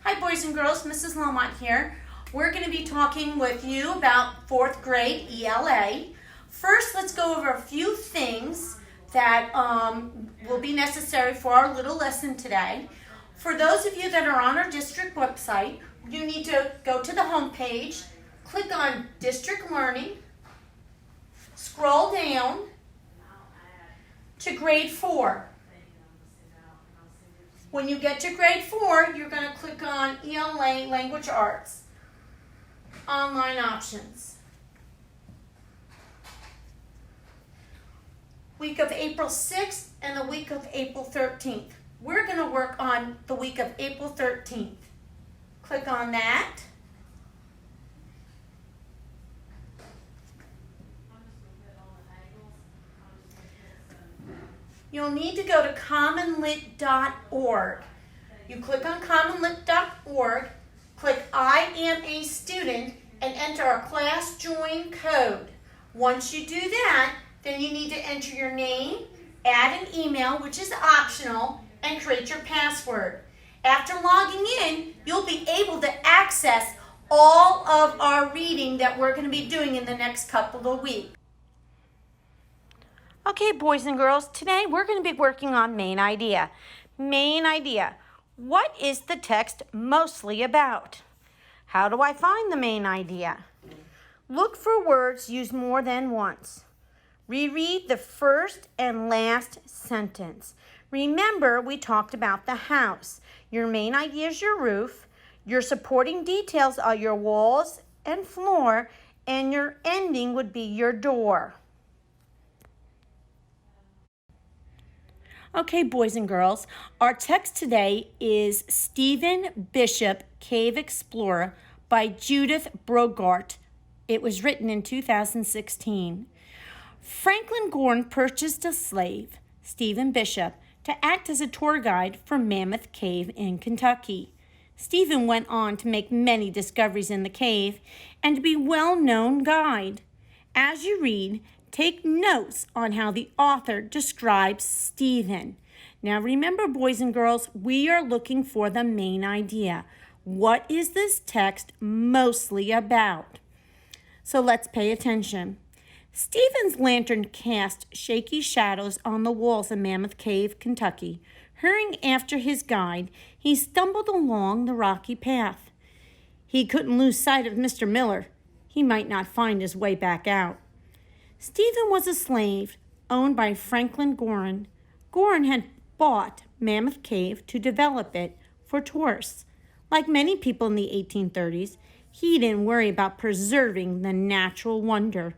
Hi boys and girls, Mrs. Lomont here. We're going to be talking with you about 4th grade ELA. First, let's go over a few things that will be necessary for our little lesson today. For those of you that are on our district website, you need to go to the home page, click on District Learning, scroll down to grade 4. When you get to grade 4, you're going to click on ELA Language Arts, Online Options. Week of April 6th and the week of April 13th. We're going to work on the week of April 13th. Click on that. You'll need to go to commonlit.org. You click on commonlit.org, click I am a student, and enter a class join code. Once you do that, then you need to enter your name, add an email, which is optional, and create your password. After logging in, you'll be able to access all of our reading that we're going to be doing in the next couple of weeks. Okay, boys and girls, today we're going to be working on main idea. Main idea. What is the text mostly about? How do I find the main idea? Look for words used more than once. Reread the first and last sentence. Remember, we talked about the house. Your main idea is your roof. Your supporting details are your walls and floor, and your ending would be your door. Okay, boys and girls, our text today is Stephen Bishop, Cave Explorer by Judith Brogart. It was written in 2016. Franklin Gorham purchased a slave, Stephen Bishop, to act as a tour guide for Mammoth Cave in Kentucky. Stephen went on to make many discoveries in the cave and to be a well-known guide. As you read, take notes on how the author describes Stephen. Now remember, boys and girls, we are looking for the main idea. What is this text mostly about? So let's pay attention. Stephen's lantern cast shaky shadows on the walls of Mammoth Cave, Kentucky. Hurrying after his guide, he stumbled along the rocky path. He couldn't lose sight of Mr. Miller. He might not find his way back out. Stephen was a slave owned by Franklin Gorham. Gorham had bought Mammoth Cave to develop it for tourists. Like many people in the 1830s, he didn't worry about preserving the natural wonder.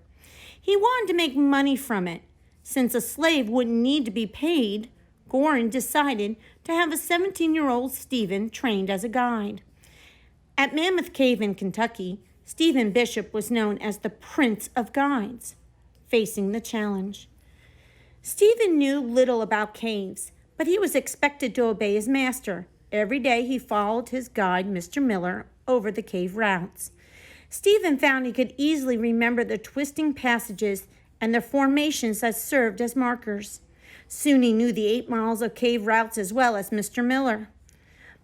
He wanted to make money from it. Since a slave wouldn't need to be paid, Gorham decided to have a 17-year-old Stephen trained as a guide. At Mammoth Cave in Kentucky, Stephen Bishop was known as the Prince of Guides. Facing the challenge. Stephen knew little about caves, but he was expected to obey his master. Every day he followed his guide, Mr. Miller, over the cave routes. Stephen found he could easily remember the twisting passages and the formations that served as markers. Soon he knew the 8 miles of cave routes as well as Mr. Miller.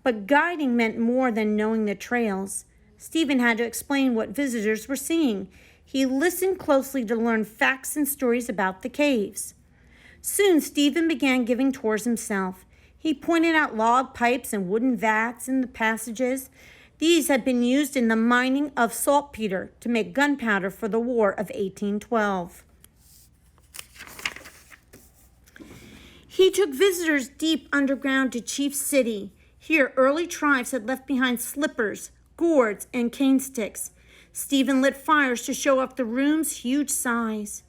But guiding meant more than knowing the trails. Stephen had to explain what visitors were seeing. He listened closely to learn facts and stories about the caves. Soon, Stephen began giving tours himself. He pointed out log pipes and wooden vats in the passages. These had been used in the mining of saltpeter to make gunpowder for the War of 1812. He took visitors deep underground to Chief City. Here, early tribes had left behind slippers, gourds, and cane sticks. Stephen lit fires to show off the room's huge size.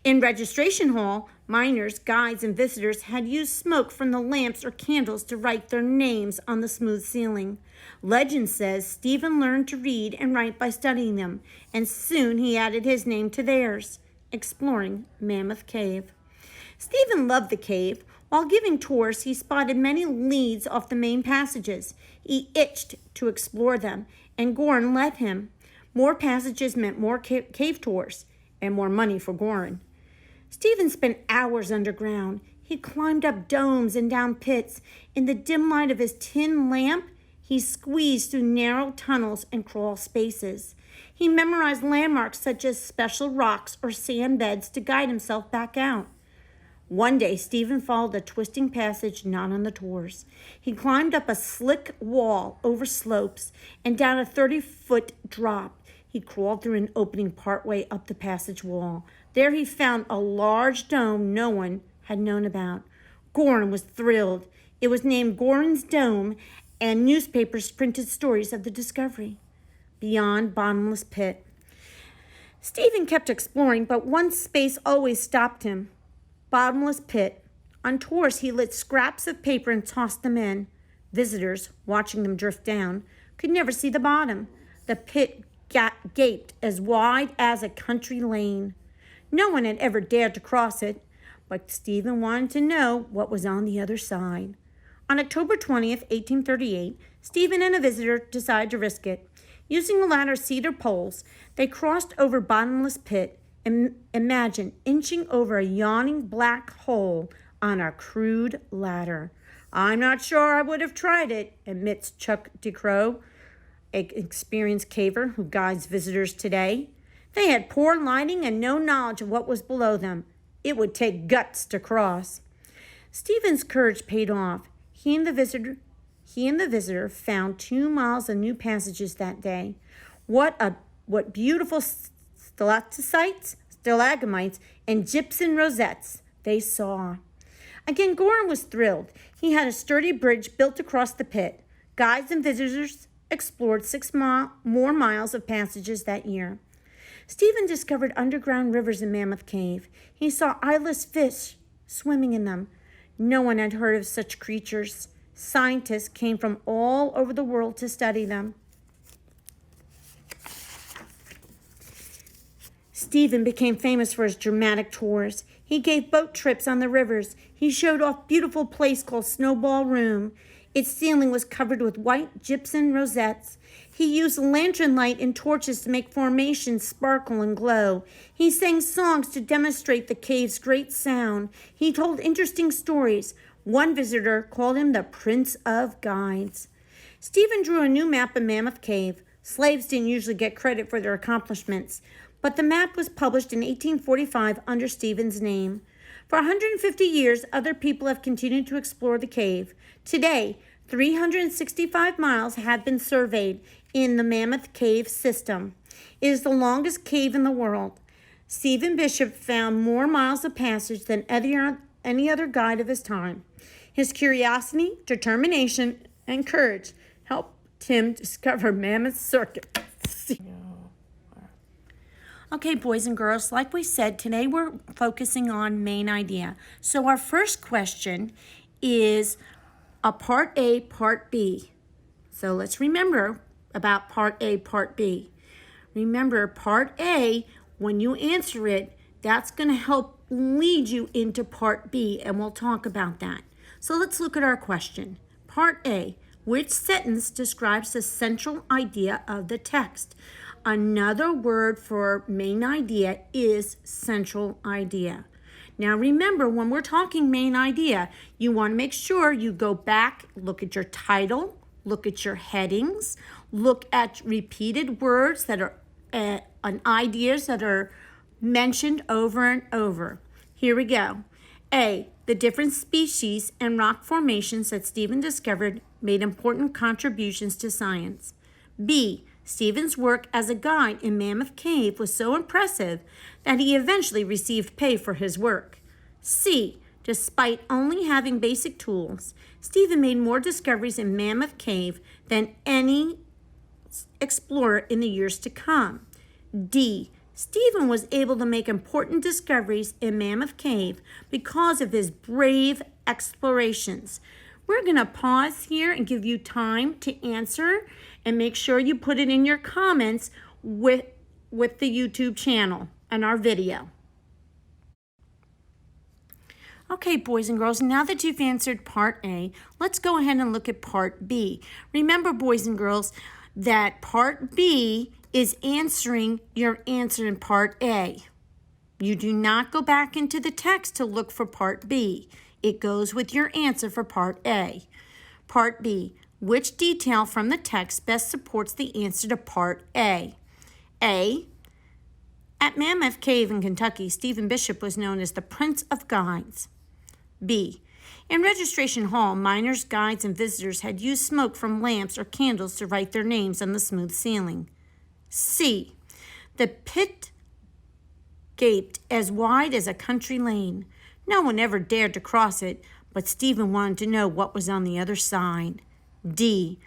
In Registration Hall, miners, guides, and visitors had used smoke from the lamps or candles to write their names on the smooth ceiling. Legend says Stephen learned to read and write by studying them, and soon he added his name to theirs, exploring Mammoth Cave. Stephen loved the cave. While giving tours, he spotted many leads off the main passages. He itched to explore them, and Gorham led him. More passages meant more cave tours and more money for Gorham. Stephen spent hours underground. He climbed up domes and down pits. In the dim light of his tin lamp, He squeezed through narrow tunnels and crawl spaces. He memorized landmarks such as special rocks or sand beds to guide himself back out. One day, Stephen followed a twisting passage not on the tours. He climbed up a slick wall over slopes and down a 30-foot drop. He crawled through an opening partway up the passage wall. There he found a large dome no one had known about. Goran was thrilled. It was named Goran's Dome, and newspapers printed stories of the discovery. Beyond, bottomless pit. Stephen kept exploring, but one space always stopped him. Bottomless pit. On tours, he lit scraps of paper and tossed them in. Visitors, watching them drift down, could never see the bottom. The pit gaped as wide as a country lane. No one had ever dared to cross it, but Stephen wanted to know what was on the other side. On October 20th, 1838, Stephen and a visitor decided to risk it. Using a ladder of cedar poles, they crossed over bottomless pit. Imagine inching over a yawning black hole on a crude ladder. "I'm not sure I would have tried it," admits Chuck DeCrow, an experienced caver who guides visitors today. They had poor lighting and no knowledge of what was below them. It would take guts to cross. Stephen's courage paid off. He and the visitor found 2 miles of new passages that day. What beautiful stalagmites, and gypsum rosettes they saw. Again, Goran was thrilled. He had a sturdy bridge built across the pit. Guides and visitors explored 6 more miles of passages that year. Stephen discovered underground rivers in Mammoth Cave. He saw eyeless fish swimming in them. No one had heard of such creatures. Scientists came from all over the world to study them. Stephen became famous for his dramatic tours. He gave boat trips on the rivers. He showed off a beautiful place called Snowball Room. Its ceiling was covered with white gypsum rosettes. He used lantern light and torches to make formations sparkle and glow. He sang songs to demonstrate the cave's great sound. He told interesting stories. One visitor called him the Prince of Guides. Stephen drew a new map of Mammoth Cave. Slaves didn't usually get credit for their accomplishments, but the map was published in 1845 under Stephen's name. For 150 years, other people have continued to explore the cave. Today, 365 miles have been surveyed in the Mammoth Cave system. It is the longest cave in the world. Stephen Bishop found more miles of passage than any other guide of his time. His curiosity, determination, and courage helped him discover Mammoth Circuit. Okay, boys and girls, like we said, today we're focusing on main idea. So our first question is a Part A, Part B. So let's remember about Part A, Part B. Remember, Part A, when you answer it, that's going to help lead you into Part B, and we'll talk about that. So let's look at our question. Part A, which sentence describes the central idea of the text? Another word for main idea is central idea. Now remember, when we're talking main idea, you want to make sure you go back, look at your title, look at your headings, look at repeated words that are ideas that are mentioned over and over. Here we go. A, the different species and rock formations that Stephen discovered made important contributions to science. B, Stephen's work as a guide in Mammoth Cave was so impressive that he eventually received pay for his work. C, despite only having basic tools, Stephen made more discoveries in Mammoth Cave than any explorer in the years to come. D, Stephen was able to make important discoveries in Mammoth Cave because of his brave explorations. We're going to pause here and give you time to answer, and make sure you put it in your comments with the YouTube channel and our video. Okay, boys and girls, now that you've answered Part A, let's go ahead and look at Part B. Remember, boys and girls, that Part B is answering your answer in Part A. You do not go back into the text to look for Part B. It goes with your answer for Part A. Part B. Which detail from the text best supports the answer to part A? A. At Mammoth Cave in Kentucky, Stephen Bishop was known as the Prince of Guides. B. In Registration Hall, miners, guides, and visitors had used smoke from lamps or candles to write their names on the smooth ceiling. C. The pit gaped as wide as a country lane. No one ever dared to cross it, but Stephen wanted to know what was on the other side. D.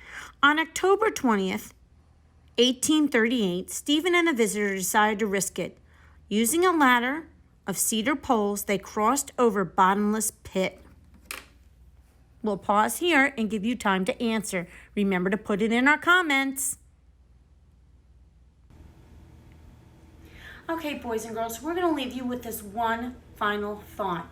On October 20th, 1838, Stephen and a visitor decided to risk it. Using a ladder of cedar poles, they crossed over bottomless pit. We'll pause here and give you time to answer. Remember to put it in our comments. Okay, boys and girls, we're going to leave you with this one final thought.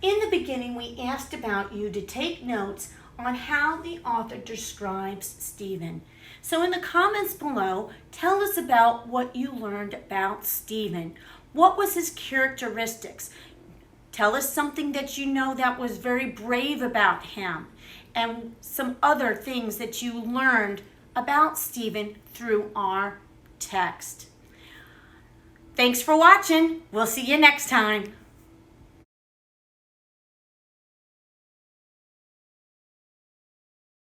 In the beginning, we asked about you to take notes on how the author describes Stephen. So in the comments below, tell us about what you learned about Stephen. What was his characteristics? Tell us something that you know that was very brave about him, and some other things that you learned about Stephen through our text. Thanks for watching. We'll see you next time.